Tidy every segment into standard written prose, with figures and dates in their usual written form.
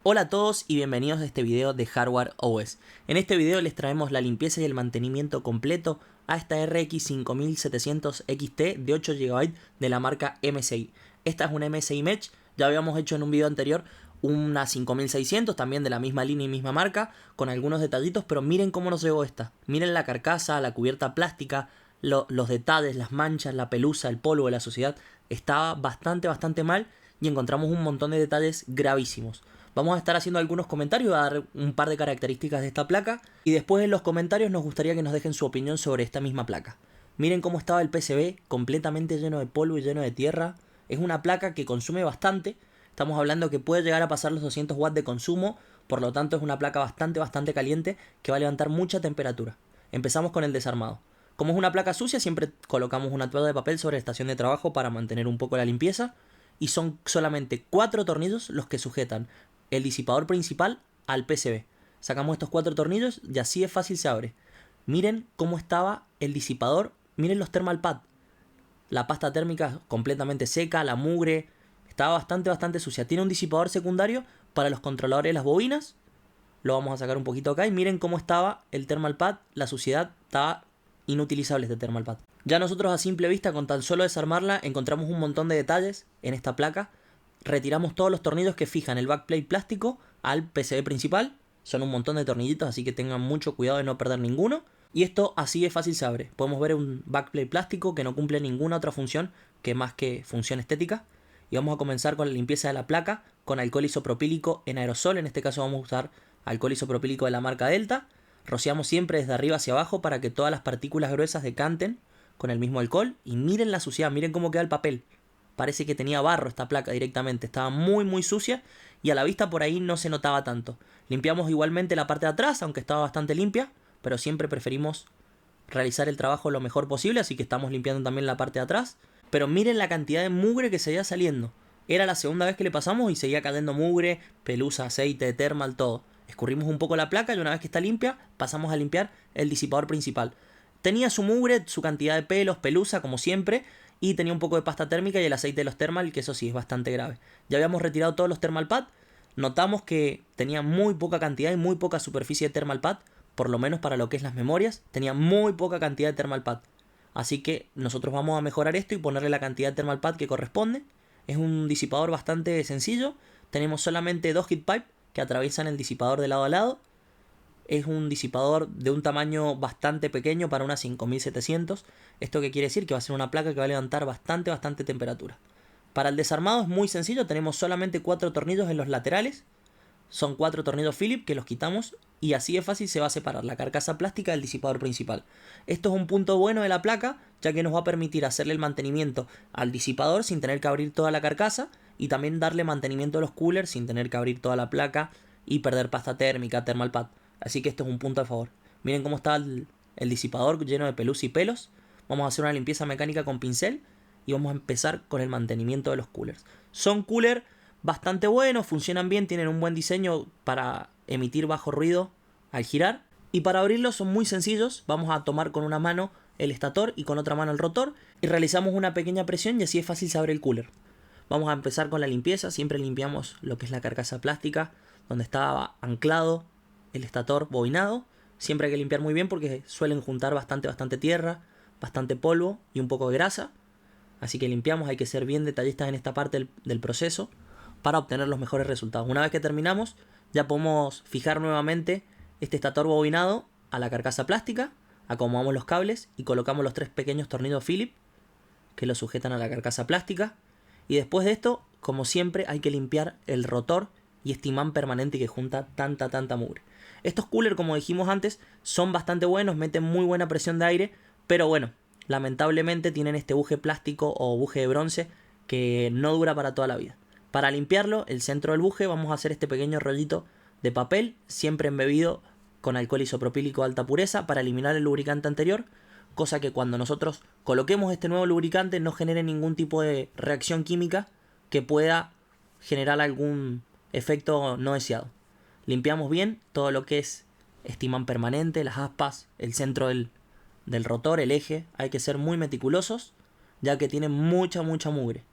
Hola a todos y bienvenidos a este video de Hardware OS. En este video les traemos la limpieza y el mantenimiento completo a esta RX 5700 XT de 8 GB de la marca MSI. Esta es una MSI Mesh, ya habíamos hecho en un video anterior una 5600 también de la misma línea y misma marca, con algunos detallitos, pero miren cómo nos llegó esta. Miren la carcasa, la cubierta plástica, los detalles, las manchas, la pelusa, el polvo de la suciedad. Estaba bastante mal y encontramos un montón de detalles gravísimos. Vamos a estar haciendo algunos comentarios, a dar un par de características de esta placa y después en los comentarios nos gustaría que nos dejen su opinión sobre esta misma placa. Miren cómo estaba el PCB, completamente lleno de polvo y lleno de tierra. Es una placa que consume bastante, estamos hablando que puede llegar a pasar los 200 watts de consumo, por lo tanto es una placa bastante caliente que va a levantar mucha temperatura. Empezamos con el desarmado. Como es una placa sucia, siempre colocamos una toalla de papel sobre la estación de trabajo para mantener un poco la limpieza. Y son solamente 4 tornillos los que sujetan el disipador principal al PCB. Sacamos estos 4 tornillos y así de fácil se abre. Miren cómo estaba el disipador. Miren los thermal pads. La pasta térmica completamente seca, la mugre. Estaba bastante sucia. Tiene un disipador secundario para los controladores de las bobinas. Lo vamos a sacar un poquito acá y miren cómo estaba el thermal pad. La suciedad, estaba inutilizable este thermal pad. Ya nosotros a simple vista, con tan solo desarmarla, encontramos un montón de detalles en esta placa. Retiramos todos los tornillos que fijan el backplate plástico al PCB principal. Son un montón de tornillitos, así que tengan mucho cuidado de no perder ninguno. Y esto así de fácil se abre. Podemos ver un backplate plástico que no cumple ninguna otra función que más que función estética. Y vamos a comenzar con la limpieza de la placa con alcohol isopropílico en aerosol. En este caso vamos a usar alcohol isopropílico de la marca Delta. Rociamos siempre desde arriba hacia abajo para que todas las partículas gruesas decanten con el mismo alcohol. Y miren la suciedad, miren cómo queda el papel. Parece que tenía barro esta placa directamente. Estaba muy sucia y a la vista por ahí no se notaba tanto. Limpiamos igualmente la parte de atrás, aunque estaba bastante limpia, pero siempre preferimos realizar el trabajo lo mejor posible, así que estamos limpiando también la parte de atrás. Pero miren la cantidad de mugre que seguía saliendo. Era la segunda vez que le pasamos y seguía cayendo mugre, pelusa, aceite, thermal, todo. Escurrimos un poco la placa y una vez que está limpia, pasamos a limpiar el disipador principal. Tenía su mugre, su cantidad de pelos, pelusa, como siempre, y tenía un poco de pasta térmica y el aceite de los thermal, que eso sí es bastante grave. Ya habíamos retirado todos los thermal pad. Notamos que tenía muy poca cantidad y muy poca superficie de thermal pad, por lo menos para lo que es las memorias. Tenía muy poca cantidad de thermal pad. Así que nosotros vamos a mejorar esto y ponerle la cantidad de thermal pad que corresponde. Es un disipador bastante sencillo. Tenemos solamente 2 heat pipe que atraviesan el disipador de lado a lado. Es un disipador de un tamaño bastante pequeño para una 5700. ¿Esto qué quiere decir? Que va a ser una placa que va a levantar bastante temperatura. Para el desarmado es muy sencillo. Tenemos solamente 4 tornillos en los laterales. Son 4 tornillos Phillips que los quitamos y así de fácil se va a separar la carcasa plástica del disipador principal. Esto es un punto bueno de la placa, ya que nos va a permitir hacerle el mantenimiento al disipador sin tener que abrir toda la carcasa y también darle mantenimiento a los coolers sin tener que abrir toda la placa y perder pasta térmica, thermal pad. Así que esto es un punto a favor. Miren cómo está el disipador lleno de pelusa y pelos. Vamos a hacer una limpieza mecánica con pincel y vamos a empezar con el mantenimiento de los coolers. Son coolers bastante buenos, funcionan bien, tienen un buen diseño para emitir bajo ruido al girar. Y para abrirlos son muy sencillos. Vamos a tomar con una mano el estator y con otra mano el rotor y realizamos una pequeña presión y así es fácil se abre el cooler. Vamos a empezar con la limpieza. Siempre limpiamos lo que es la carcasa plástica donde estaba anclado el estator bobinado. Siempre hay que limpiar muy bien porque suelen juntar bastante tierra, bastante polvo y un poco de grasa. Así que limpiamos, hay que ser bien detallistas en esta parte del proceso para obtener los mejores resultados. Una vez que terminamos, ya podemos fijar nuevamente este estator bobinado a la carcasa plástica, acomodamos los cables y colocamos los 3 pequeños tornillos Phillips que lo sujetan a la carcasa plástica. Y después de esto, como siempre, hay que limpiar el rotor y este imán permanente que junta tanta mugre. Estos coolers, como dijimos antes, son bastante buenos, meten muy buena presión de aire, pero bueno, lamentablemente tienen este buje plástico o buje de bronce que no dura para toda la vida. Para limpiarlo, el centro del buje, vamos a hacer este pequeño rollito de papel, siempre embebido con alcohol isopropílico de alta pureza para eliminar el lubricante anterior, cosa que cuando nosotros coloquemos este nuevo lubricante no genere ningún tipo de reacción química que pueda generar algún efecto no deseado. Limpiamos bien todo lo que es este imán permanente, las aspas, el centro del rotor, el eje. Hay que ser muy meticulosos ya que tiene mucha mugre.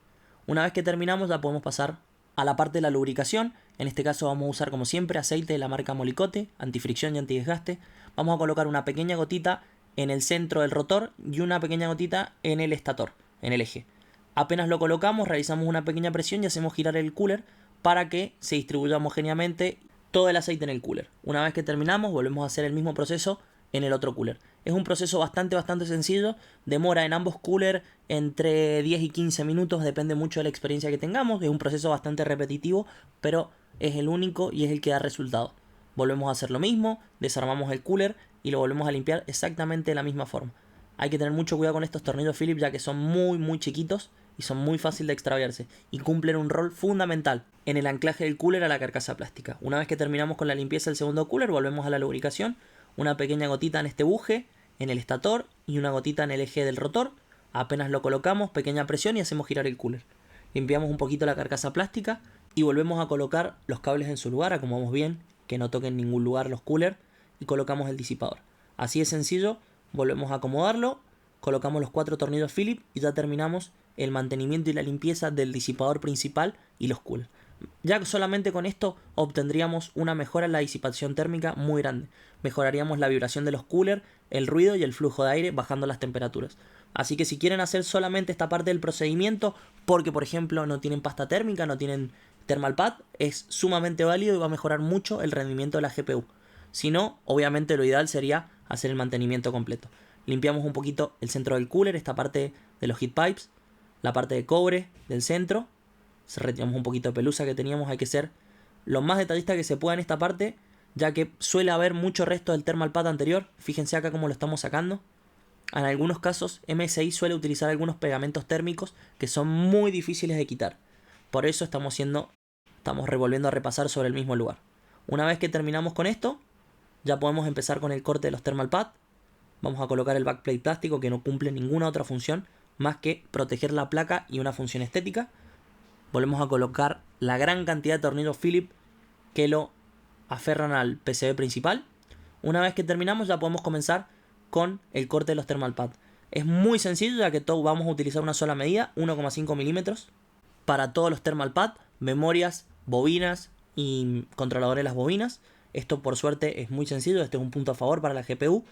Una vez que terminamos ya podemos pasar a la parte de la lubricación En este caso vamos a usar como siempre aceite de la marca Molykote, antifricción y antidesgaste. Vamos a colocar una pequeña gotita en el centro del rotor y una pequeña gotita en el estator, en el eje. Apenas lo colocamos, realizamos una pequeña presión y hacemos girar el cooler para que se distribuya homogéneamente todo el aceite en el cooler. Una vez que terminamos, volvemos a hacer el mismo proceso en el otro cooler. Es un proceso bastante sencillo, demora en ambos coolers entre 10 y 15 minutos, depende mucho de la experiencia que tengamos. Es un proceso bastante repetitivo, pero es el único y es el que da resultado. Volvemos a hacer lo mismo, desarmamos el cooler y lo volvemos a limpiar exactamente de la misma forma. Hay que tener mucho cuidado con estos tornillos Phillips, ya que son muy chiquitos y son muy fáciles de extraviarse y cumplen un rol fundamental en el anclaje del cooler a la carcasa plástica. Una vez que terminamos con la limpieza del segundo cooler, volvemos a la lubricación, una pequeña gotita en este buje, en el estator y una gotita en el eje del rotor. Apenas lo colocamos, pequeña presión y hacemos girar el cooler. Limpiamos un poquito la carcasa plástica y volvemos a colocar los cables en su lugar, acomodamos bien, que no toquen en ningún lugar los coolers y colocamos el disipador. Así de sencillo, volvemos a acomodarlo, colocamos los 4 tornillos Phillips y ya terminamos el mantenimiento y la limpieza del disipador principal y los coolers. Ya solamente con esto obtendríamos una mejora en la disipación térmica muy grande. Mejoraríamos la vibración de los coolers, el ruido y el flujo de aire bajando las temperaturas. Así que si quieren hacer solamente esta parte del procedimiento, porque por ejemplo no tienen pasta térmica, no tienen thermal pad, es sumamente válido y va a mejorar mucho el rendimiento de la GPU. Si no, obviamente lo ideal sería hacer el mantenimiento completo. Limpiamos un poquito el centro del cooler, esta parte de los heat pipes, la parte de cobre del centro. Retiramos un poquito de pelusa que teníamos. Hay que ser lo más detallista que se pueda en esta parte, ya que suele haber mucho resto del thermal pad anterior. Fíjense acá cómo lo estamos sacando. En algunos casos MSI suele utilizar algunos pegamentos térmicos que son muy difíciles de quitar. Por eso estamos revolviendo a repasar sobre el mismo lugar. Una vez que terminamos con esto, ya podemos empezar con el corte de los thermal pad. Vamos a colocar el backplate plástico, que no cumple ninguna otra función más que proteger la placa y una función estética. Volvemos a colocar la gran cantidad de tornillos Phillips que lo aferran al PCB principal. Una vez que terminamos, ya podemos comenzar con el corte de los thermal pad. Es muy sencillo, ya que vamos a utilizar una sola medida, 1,5 milímetros para todos los thermal pad, memorias, bobinas y controladores de las bobinas. Esto por suerte es muy sencillo, este es un punto a favor para la GPU,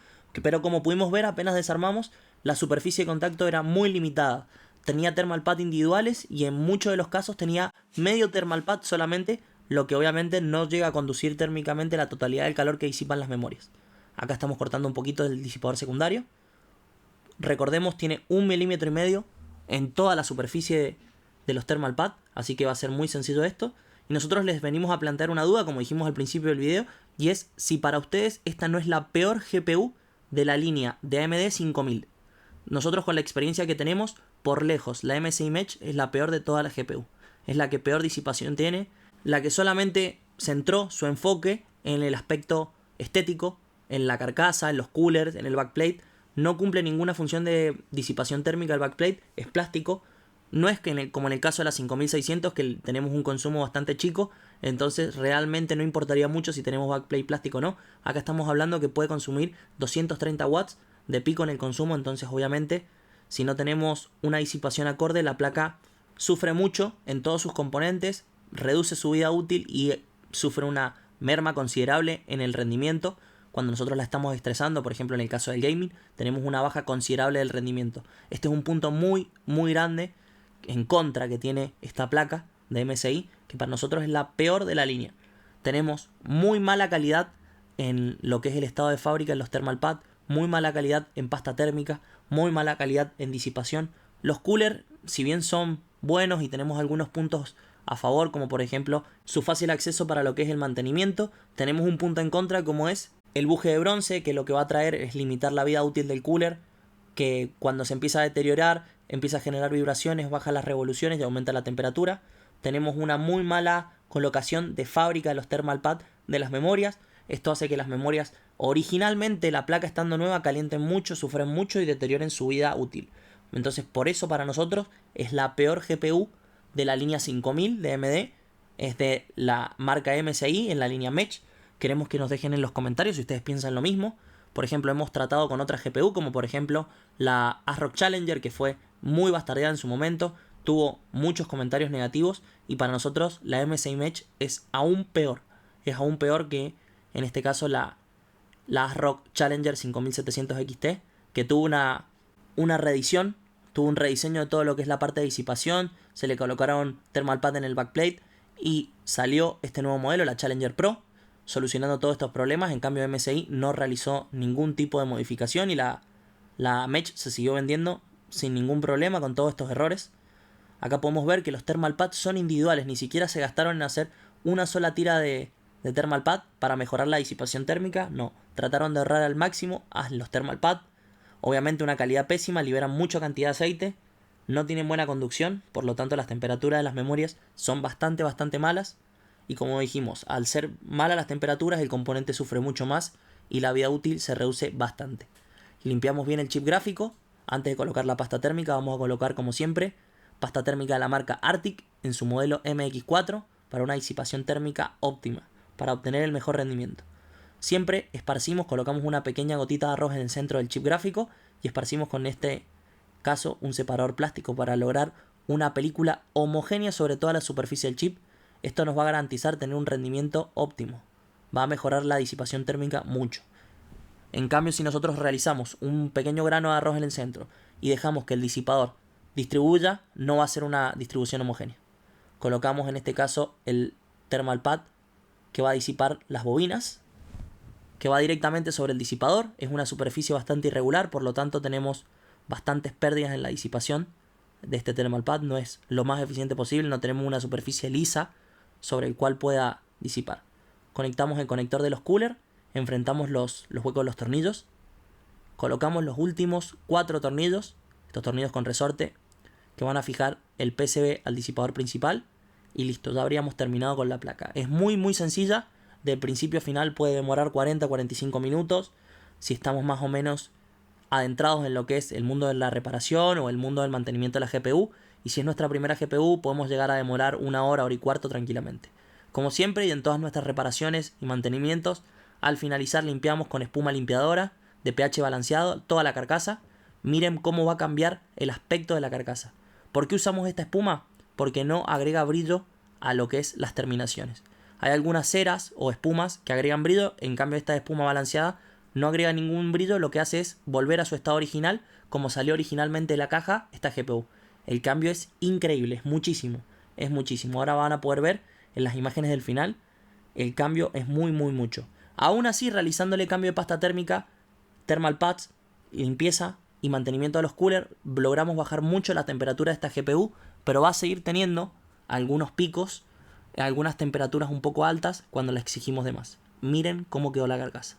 pero como pudimos ver, apenas desarmamos, la superficie de contacto era muy limitada. Tenía thermal pad individuales y en muchos de los casos tenía medio thermal pad solamente, lo que obviamente no llega a conducir térmicamente la totalidad del calor que disipan las memorias. Acá estamos cortando un poquito del disipador secundario. Recordemos, tiene 1,5 milímetros en toda la superficie de los thermal pad, así que va a ser muy sencillo esto. Y nosotros les venimos a plantear una duda, como dijimos al principio del video, y es si para ustedes esta no es la peor GPU de la línea de AMD 5000. Nosotros, con la experiencia que tenemos, por lejos la MSI Match es la peor de todas las GPU. Es la que peor disipación tiene, la que solamente centró su enfoque en el aspecto estético, en la carcasa, en los coolers, en el backplate. No cumple ninguna función de disipación térmica el backplate, es plástico. No es que como en el caso de la 5600, que tenemos un consumo bastante chico, entonces realmente no importaría mucho si tenemos backplate plástico o no. Acá estamos hablando que puede consumir 230 watts de pico en el consumo, entonces obviamente si no tenemos una disipación acorde, la placa sufre mucho en todos sus componentes, reduce su vida útil y sufre una merma considerable en el rendimiento. Cuando nosotros la estamos estresando, por ejemplo en el caso del gaming, tenemos una baja considerable del rendimiento. Este es un punto muy grande en contra que tiene esta placa de MSI, que para nosotros es la peor de la línea. Tenemos muy mala calidad en lo que es el estado de fábrica en los thermal pad, muy mala calidad en pasta térmica, muy mala calidad en disipación. Los coolers, si bien son buenos y tenemos algunos puntos a favor, como por ejemplo su fácil acceso para lo que es el mantenimiento, tenemos un punto en contra, como es el buje de bronce, que lo que va a traer es limitar la vida útil del cooler, que cuando se empieza a deteriorar, empieza a generar vibraciones, baja las revoluciones y aumenta la temperatura. Tenemos una muy mala colocación de fábrica de los thermal pad de las memorias. Esto hace que las memorias, originalmente la placa estando nueva, calienten mucho, sufren mucho y deterioren su vida útil. Entonces por eso para nosotros es la peor GPU de la línea 5000 de AMD. Es de la marca MSI en la línea Match. Queremos que nos dejen en los comentarios si ustedes piensan lo mismo. Por ejemplo, hemos tratado con otras GPU, como por ejemplo la ASRock Challenger, que fue muy bastardeada en su momento tuvo muchos comentarios negativos y para nosotros la MSI Match es aún peor. Es aún peor que en este caso la ASRock Challenger 5700 XT, que tuvo una reedición, tuvo un rediseño de todo lo que es la parte de disipación, se le colocaron thermal pad en el backplate y salió este nuevo modelo, la Challenger Pro, solucionando todos estos problemas. En cambio MSI no realizó ningún tipo de modificación y la Match se siguió vendiendo sin ningún problema con todos estos errores. Acá podemos ver que los thermal pads son individuales, ni siquiera se gastaron en hacer una sola tira de thermal pad para mejorar la disipación térmica. No, trataron de ahorrar al máximo a los thermal pad. Obviamente una calidad pésima, liberan mucha cantidad de aceite, no tienen buena conducción, por lo tanto las temperaturas de las memorias son bastante malas. Y como dijimos, al ser malas las temperaturas el componente sufre mucho más y la vida útil se reduce bastante. Limpiamos bien el chip gráfico. Antes de colocar la pasta térmica vamos a colocar como siempre pasta térmica de la marca Arctic en su modelo MX4 para una disipación térmica óptima, para obtener el mejor rendimiento. Siempre esparcimos, colocamos una pequeña gotita de arroz en el centro del chip gráfico y esparcimos con este caso un separador plástico para lograr una película homogénea sobre toda la superficie del chip. Esto nos va a garantizar tener un rendimiento óptimo, va a mejorar la disipación térmica mucho. En cambio, si nosotros realizamos un pequeño grano de arroz en el centro y dejamos que el disipador distribuya, no va a ser una distribución homogénea. Colocamos en este caso el thermal pad que va a disipar las bobinas, que va directamente sobre el disipador. Es una superficie bastante irregular, por lo tanto tenemos bastantes pérdidas en la disipación de este thermal pad. No es lo más eficiente posible, no tenemos una superficie lisa sobre el cual pueda disipar. Conectamos el conector de los coolers, enfrentamos los huecos de los tornillos, colocamos los últimos 4 tornillos, estos tornillos con resorte, que van a fijar el PCB al disipador principal y listo, ya habríamos terminado con la placa. Es muy sencilla, de principio a final puede demorar 40-45 minutos si estamos más o menos adentrados en lo que es el mundo de la reparación o el mundo del mantenimiento de la GPU, y si es nuestra primera GPU podemos llegar a demorar 1 hora y cuarto tranquilamente. Como siempre y en todas nuestras reparaciones y mantenimientos, al finalizar limpiamos con espuma limpiadora de pH balanceado toda la carcasa. Miren cómo va a cambiar el aspecto de la carcasa. ¿Por qué usamos esta espuma? Porque no agrega brillo a lo que es las terminaciones. Hay algunas ceras o espumas que agregan brillo, en cambio esta espuma balanceada no agrega ningún brillo, lo que hace es volver a su estado original como salió originalmente de la caja esta GPU. El cambio es increíble, es muchísimo. Ahora van a poder ver en las imágenes del final, el cambio es mucho. Aún así, realizándole cambio de pasta térmica, thermal pads, limpieza y mantenimiento de los coolers, logramos bajar mucho la temperatura de esta GPU, pero va a seguir teniendo algunos picos, algunas temperaturas un poco altas cuando la exigimos de más. Miren cómo quedó la carcasa.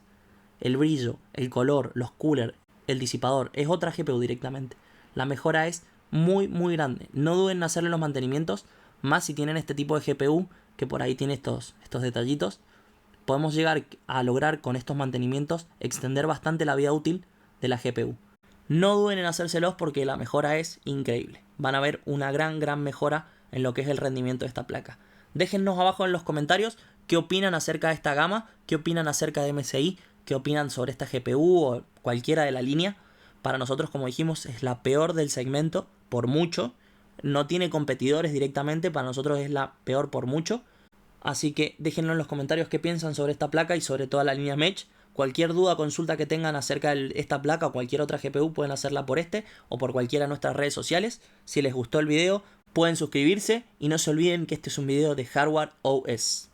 El brillo, el color, los coolers, el disipador, es otra GPU directamente. La mejora es muy grande. No duden en hacerle los mantenimientos, más si tienen este tipo de GPU, que por ahí tiene estos detallitos. Podemos llegar a lograr con estos mantenimientos extender bastante la vida útil de la GPU. No duden en hacérselos porque la mejora es increíble. Van a ver una gran mejora en lo que es el rendimiento de esta placa. Déjennos abajo en los comentarios qué opinan acerca de esta gama, qué opinan acerca de MSI, qué opinan sobre esta GPU o cualquiera de la línea. Para nosotros, como dijimos, es la peor del segmento por mucho. No tiene competidores directamente, para nosotros es la peor por mucho. Así que déjenlo en los comentarios qué piensan sobre esta placa y sobre toda la línea Match. Cualquier duda o consulta que tengan acerca de esta placa o cualquier otra GPU pueden hacerla por o por cualquiera de nuestras redes sociales. Si les gustó el video pueden suscribirse y no se olviden que este es un video de Hardware OS.